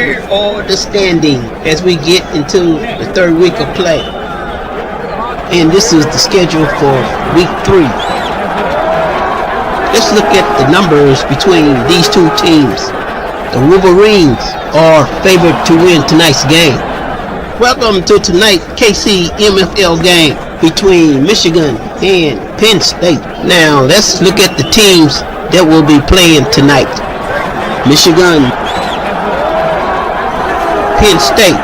Here are the standings as we get into the third week of play. And this is the schedule for week 3. Let's look at the numbers between these two teams. The Wolverines are favored to win tonight's game. Welcome to tonight's KC MFL game between Michigan and Penn State. Now let's look at the teams that will be playing tonight. Michigan, Penn State.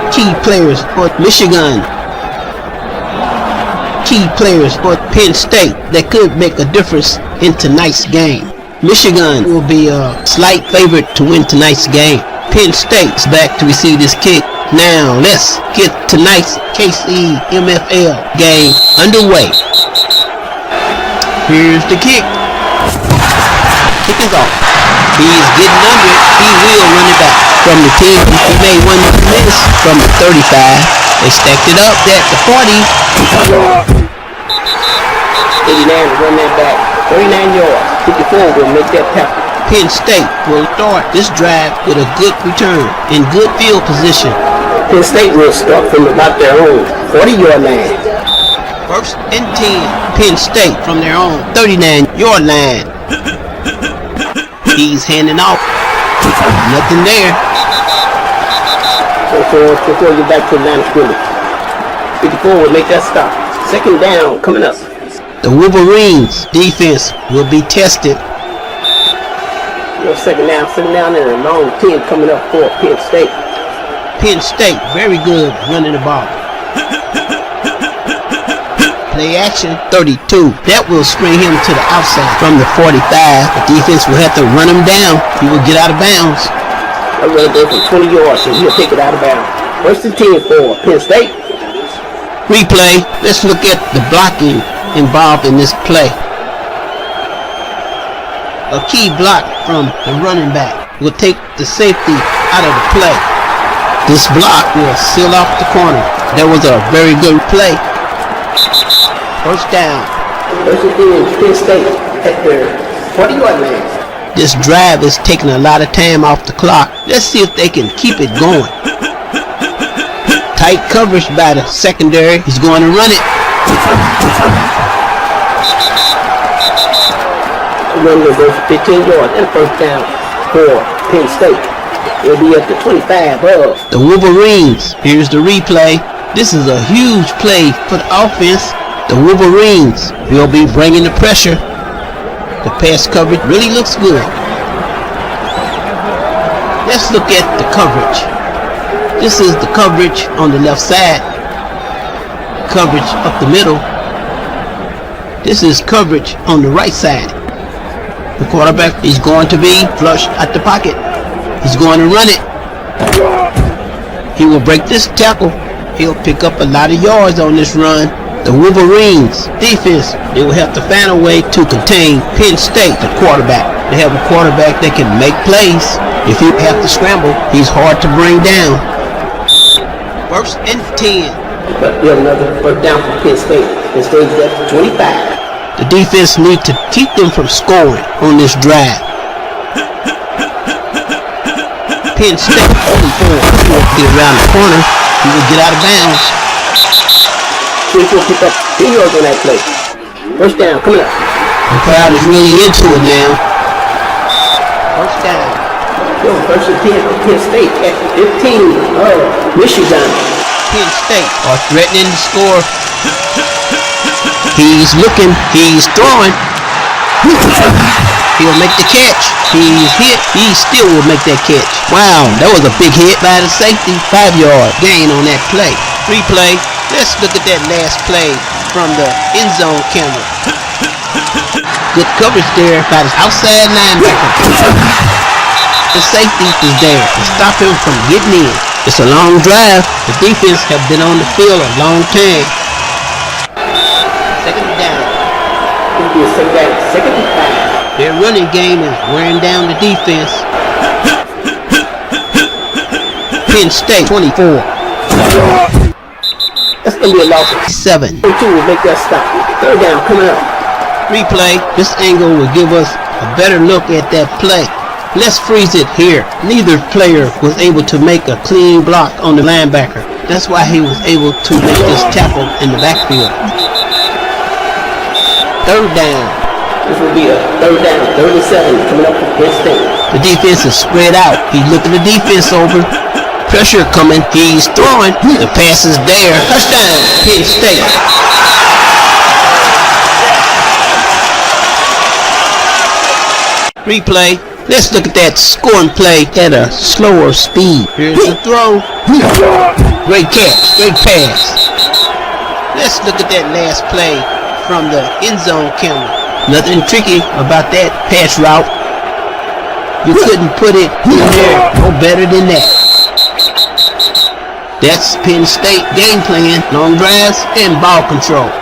Key players for Michigan. Key players for Penn State that could make a difference in tonight's game. Michigan will be a slight favorite to win tonight's game. Penn State's back to receive this kick. Now let's get tonight's KC MFL game underway. Here's the kick. Kick is off. He's getting under it. He will run it back from the 10. He made one miss from the 35. They stacked it up at the 40. 89 to run that back. 39 yards. 54 will make that tackle. Penn State will start this drive with a good return in good field position. Penn State will start from about their own 40-yard line. First and 10. Penn State from their own 39-yard line. He's handing off. Nothing there. Before you back to the line of scrimmage. 54 will make that stop. Second down coming up. The Wolverines defense will be tested. Second down and a long 10 coming up for Penn State. Penn State very good running the ball. Play action 32. That will spring him to the outside from the 45. The defense will have to run him down. He will get out of bounds. I'll run it from 20 yards and he'll take it out of bounds. First and 10 for Penn State. Replay. Let's look at the blocking involved in this play. A key block from the running back will take the safety out of the play. This block will seal off the corner. That was a very good play. First down. First and 10, Penn State at their 40-yard line. This drive is taking a lot of time off the clock. Let's see if they can keep it going. Tight coverage by the secondary. He's going to run it. Run will go for 15 yards and first down for Penn State. It'll be at the 25 of the Wolverines. Here's the replay. This is a huge play for the offense. The Wolverines will be bringing the pressure. The pass coverage really looks good. Let's look at the coverage. This is the coverage on the left side. Coverage up the middle. This is coverage on the right side. The quarterback is going to be flush at the pocket. He's going to run it. He will break this tackle. He'll pick up a lot of yards on this run. The Wolverines defense, they will have to find a way to contain Penn State, the quarterback. They have a quarterback that can make plays. If you have to scramble, he's hard to bring down. First and 10. But another first down for Penn State. Penn State's at 25. The defense needs to keep them from scoring on this drive. Penn State 44. He will get around the corner. He will get out of bounds. He will pick up 10 yards on that play. First down, coming up. The crowd is really into it now. First down. First and 10 for Penn State at 15 of Michigan. Penn State are threatening to score. He's looking, he's throwing. He'll make the catch. He's hit, he still will make that catch. Wow, that was a big hit by the safety. 5-yard gain on that play. Replay. Let's look at that last play from the end zone camera. Good coverage there by the outside linebacker. The safety is there to stop him from getting in. It's a long drive. The defense have been on the field a long time. Second down. Second and 5. Their running game is wearing down the defense. Penn State 24. That's going to be a loss of 7. 2 will make that stop. Third down coming up. Replay. This angle will give us a better look at that play. Let's freeze it here. Neither player was able to make a clean block on the linebacker. That's why he was able to make this tackle in the backfield. Third down. This will be a third down, 37 coming up from Penn State. The defense is spread out. He's looking the defense over. Pressure coming. He's throwing. The pass is there. Touchdown, Penn State. Replay. Let's look at that scoring play at a slower speed. Here's the throw. Great catch. Great pass. Let's look at that last play from the end zone camera. Nothing tricky about that pass route. You couldn't put it in there no better than that. That's Penn State game plan, long drives and ball control.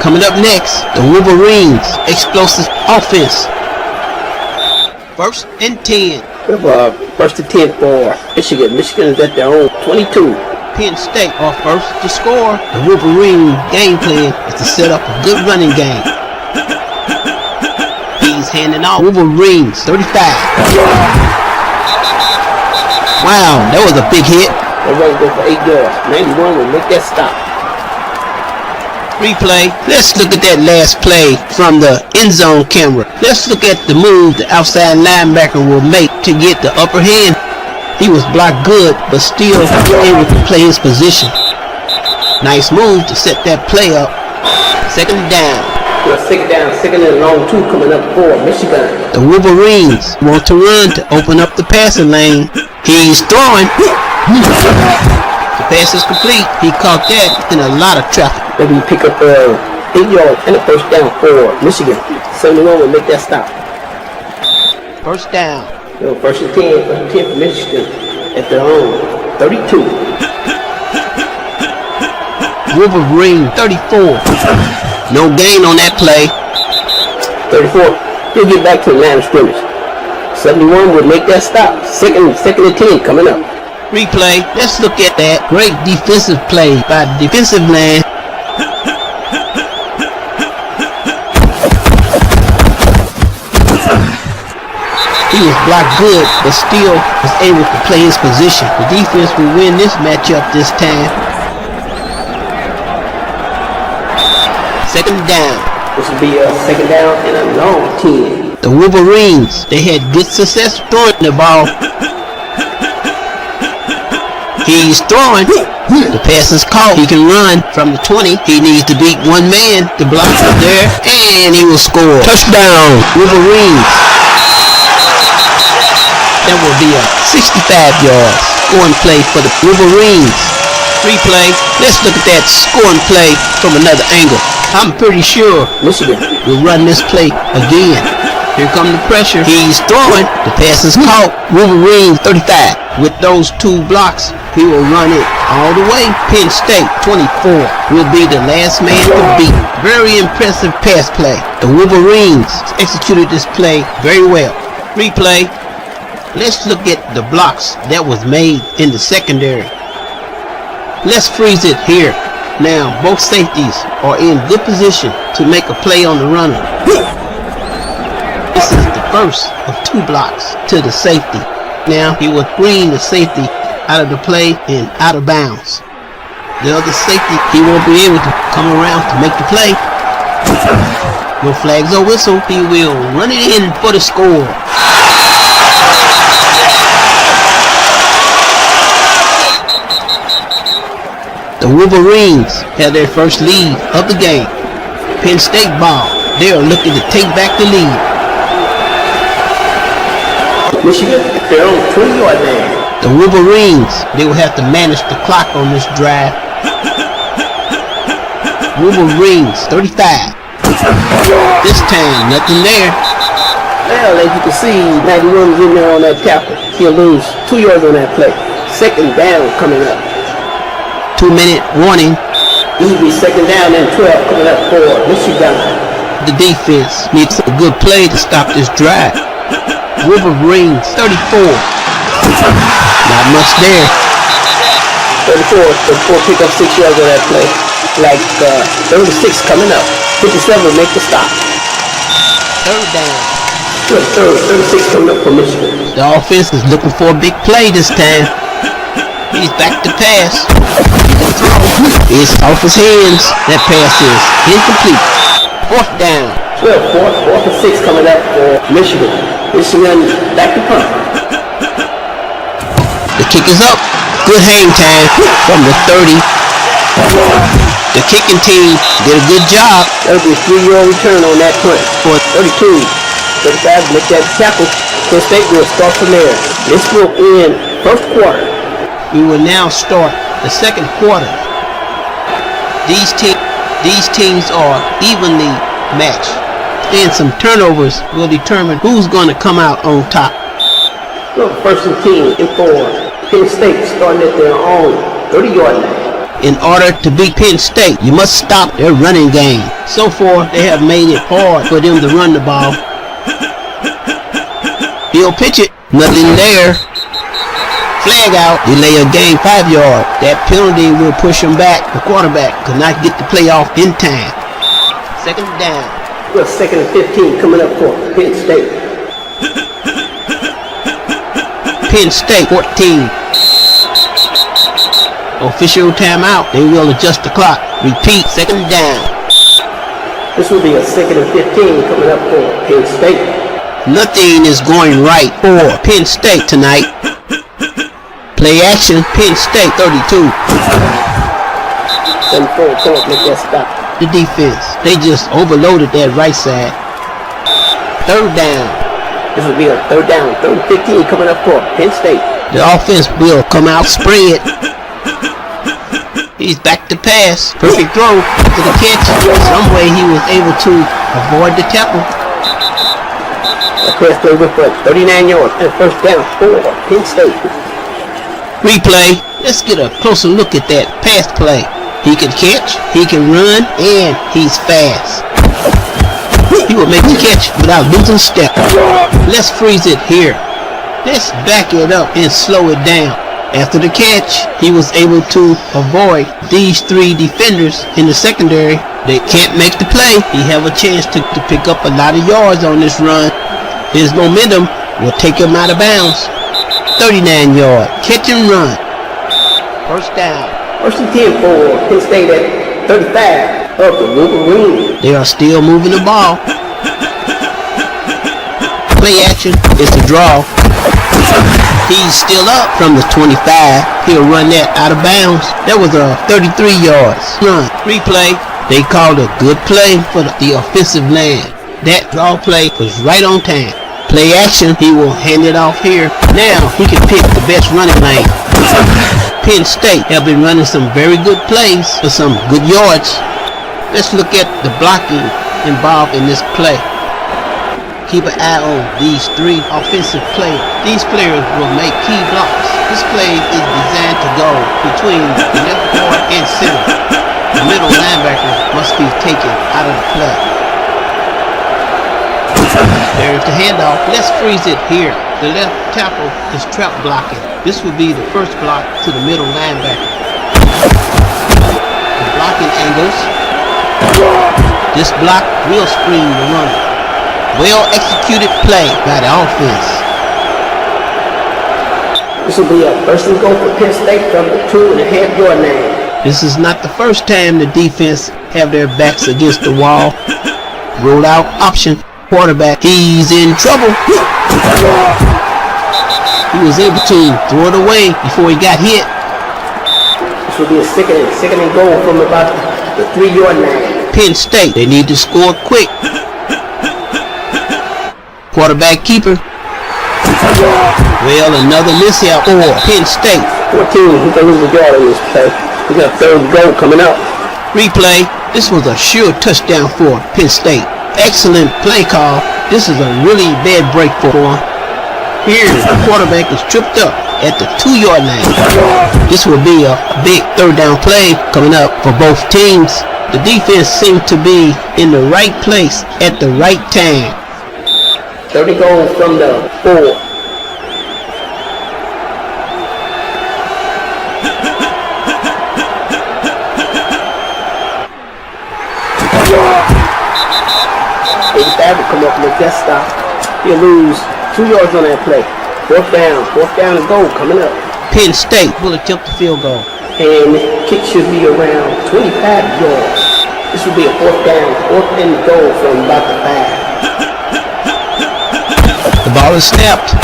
Coming up next, the Wolverines explosive offense. First and 10. First and 10 for Michigan. Michigan is at their own 22. Penn State are first to score. The Wolverine game plan is to set up a good running game. He's handing off. Wolverines 35. Wow, that was a big hit. They're ready to go for 8 yards. 91 will make that stop. Replay. Let's look at that last play from the end zone camera. Let's look at the move the outside linebacker will make to get the upper hand. He was blocked good, but still able to play his position. Nice move to set that play up. Second down. Second down, second and long 2 coming up for Michigan. The Wolverines want to run to open up the passing lane. He's throwing. The pass is complete. He caught that in a lot of traffic. Maybe pick up 8 yards and a first down for Michigan. 71 will make that stop. First down. First and 10 for Michigan at their own 32. Wolverine 34. No gain on that play. 34. He'll get back to the line of scrimmage. 71 will make that stop. Second and 10 coming up. Replay. Let's look at that great defensive play by the defensive line. He was blocked good, but still was able to play his position. The defense will win this matchup this time. Second down. This will be a second down and a long 10. The Wolverines, they had good success throwing the ball. He's throwing. The pass is caught. He can run from the 20. He needs to beat one man. The block is there, and he will score. Touchdown, Wolverines. That will be a 65-yard scoring play for the Wolverines. Replay. Let's look at that scoring play from another angle. I'm pretty sure Michigan will run this play again. Here comes the pressure. He's throwing. The pass is caught. Wolverine 35. With those 2 blocks, he will run it all the way. Penn State 24 will be the last man to beat. Very impressive pass play. The Wolverines executed this play very well. Replay. Let's look at the blocks that was made in the secondary. Let's freeze it here. Now, both safeties are in good position to make a play on the runner. This is the first of 2 blocks to the safety. Now, he will bring the safety out of the play and out of bounds. The other safety, he won't be able to come around to make the play. No flags or whistle. He will run it in for the score. The Wolverines have their first lead of the game. Penn State ball. They are looking to take back the lead. Michigan, they're on 20-yard line. The Wolverines, they will have to manage the clock on this drive. Wolverines 35. This time, nothing there. Well, as you can see, 91 is in there on that tackle. He'll lose 2 yards on that play. Second down coming up. 2-minute warning. This will be second down and 12 coming up for Michigan. The defense needs a good play to stop this drive. Wolverines 34. Not much there. 34 pick up 6 yards on that play. Like 36 coming up. 57 will make the stop. Third down. Good third, 36 coming up for Michigan. The offense is looking for a big play this time. He's back to pass. It's off his hands. That pass is incomplete. Fourth down. 4th and 6 coming up for Michigan. Michigan back to punt. The kick is up. Good hang time from the 30. The kicking team did a good job. That'll be a 3-yard return on that punt. For 32, 35, make that tackle. Penn State will start from there. This will end first quarter. We will now start the second quarter. These teams are evenly matched. And some turnovers will determine who's going to come out on top. Well, first and 10 and 4. Penn State starting at their own 30-yard line. In order to beat Penn State, you must stop their running game. So far, they have made it hard for them to run the ball. He'll pitch it. Nothing there. Flag out. Delay a game 5 yards. That penalty will push him back. The quarterback could not get the play off in time. Second down. Well, second and 15 coming up for Penn State. Penn State 14. Official timeout. They will adjust the clock. Repeat. Second down. This will be a second and 15 coming up for Penn State. Nothing is going right for Penn State tonight. Play action. Penn State 32. 7-4. Come on, make that stop. The defense, they just overloaded that right side. Third down. This will be a third down. Third and 15 coming up for Penn State. The offense will come out spread. He's back to pass. Perfect throw to the catch. Some way he was able to avoid the tackle. A pass play with 39 yards and first down for Penn State. Replay. Let's get a closer look at that pass play. He can catch, he can run, and he's fast. He will make the catch without losing step. Let's freeze it here. Let's back it up and slow it down. After the catch, he was able to avoid these 3 defenders in the secondary. They can't make the play. He have a chance to pick up a lot of yards on this run. His momentum will take him out of bounds. 39 yard catch and run. First down. First and 10 for Penn State at 35 of the Wolverine. They are still moving the ball. Play action is the draw. He's still up from the 25. He'll run that out of bounds. That was a 33 yards run. Replay. They called a good play for the offensive line. That draw play was right on time. Play action. He will hand it off here. Now he can pick the best running lane. Penn State have been running some very good plays for some good yards. Let's look at the blocking involved in this play. Keep an eye on these 3 offensive players. These players will make key blocks. This play is designed to go between the left guard and center. The middle linebacker must be taken out of the play. There's the handoff. Let's freeze it here. The left tackle is trap blocking. This will be the first block to the middle linebacker. The blocking angles. This block will screen the runner. Well executed play by the offense. This will be a first and goal for Penn State from the 2.5 yard line. This is not the first time the defense have their backs against the wall. Roll out option. Quarterback, he's in trouble. He was able to throw it away before he got hit. This will be a second and goal from about the 3 yard line. Penn State, they need to score quick. Quarterback keeper. Well, another mishap for Penn State. 14, he can lose a yard in this play. We got third goal coming up. Replay. This was a sure touchdown for Penn State. Excellent play call. This is a really bad break for him. Here, the quarterback is tripped up at the 2 yard line. This will be a big third down play coming up for both teams. The defense seemed to be in the right place at the right time. 30 goals from the 4. Come up with that stop. He'll lose 2 yards on that play. Fourth down and goal coming up. Penn State will attempt the field goal. And the kick should be around 25 yards. This will be a fourth and goal from about the 5. The ball is snapped.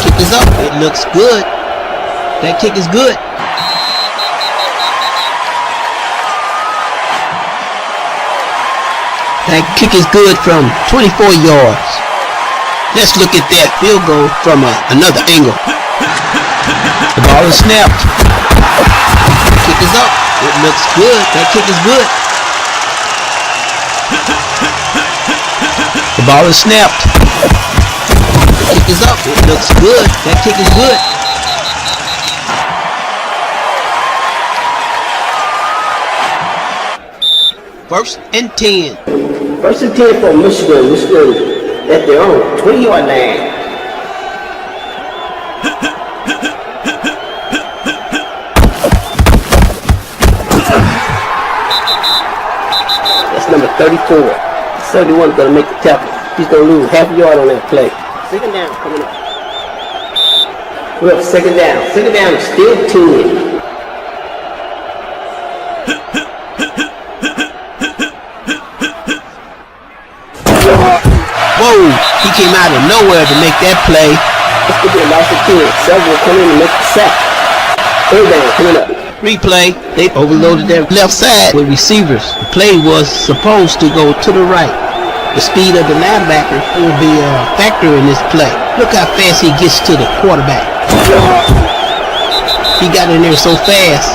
Kick is up. It looks good. That kick is good. That kick is good from 24 yards. Let's look at that field goal from another angle. The ball is snapped. The kick is up. It looks good. That kick is good. The ball is snapped. The kick is up. It looks good. That kick is good. First and 10. First and 10 for Michigan. Michigan at their own 20-yard line. That's number 34. 71 is going to make the tackle. He's going to lose half a yard on that play. Second down coming up. We're up second down. Second down is still 10. Whoa, he came out of nowhere to make that play. This could be a loss of 10. Several come in and make the sack. Third down coming up. Replay, they overloaded their left side with receivers. The play was supposed to go to the right. The speed of the linebacker will be a factor in this play. Look how fast he gets to the quarterback. He got in there so fast,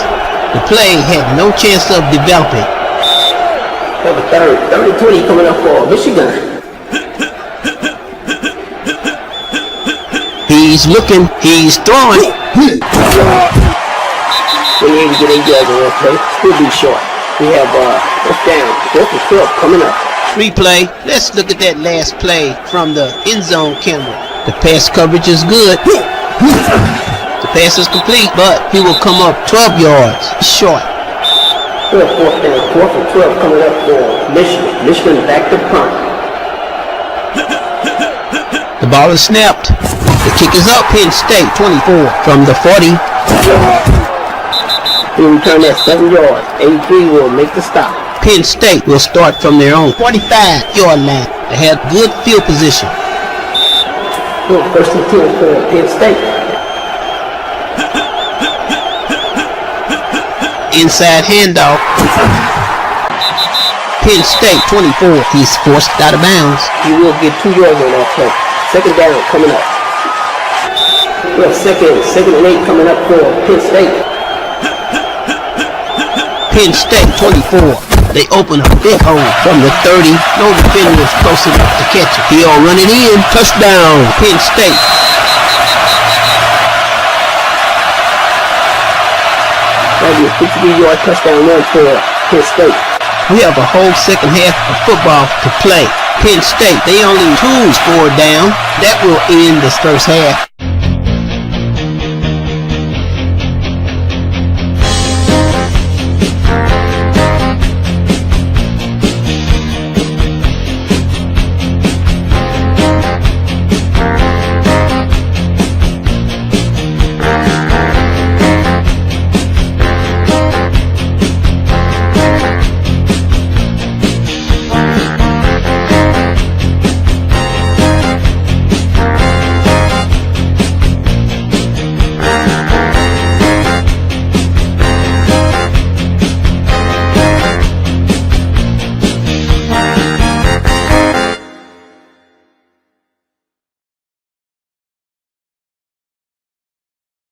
the play had no chance of developing. Number 3rd and 20 coming up for Michigan. He's looking, he's throwing. 28 to get 8 yards on that play. Still be short. We have fourth down. 4th and 12 coming up. Replay, let's look at that last play from the end zone camera. The pass coverage is good. The pass is complete, but he will come up 12 yards short. Fourth down. 4th and 12 coming up for Michigan. Michigan back to punt. The ball is snapped. The kick is up. Penn State 24 from the 40. He return that 7 yards. 83 will make the stop. Penn State will start from their own 45-yard line. They have good field position. First and 10 for Penn State. Inside handoff. Penn State 24. He's forced out of bounds. He will get 2 yards on that play. Second down coming up. We have second and 8 coming up for Penn State. Penn State 24. They open a big hole from the 30. No defender is close enough to catch it. He'll run it in. Touchdown, Penn State. That'll be a 53-yard touchdown run for Penn State. We have a whole second half of football to play. Penn State, they only 2 scored down. That will end this first half.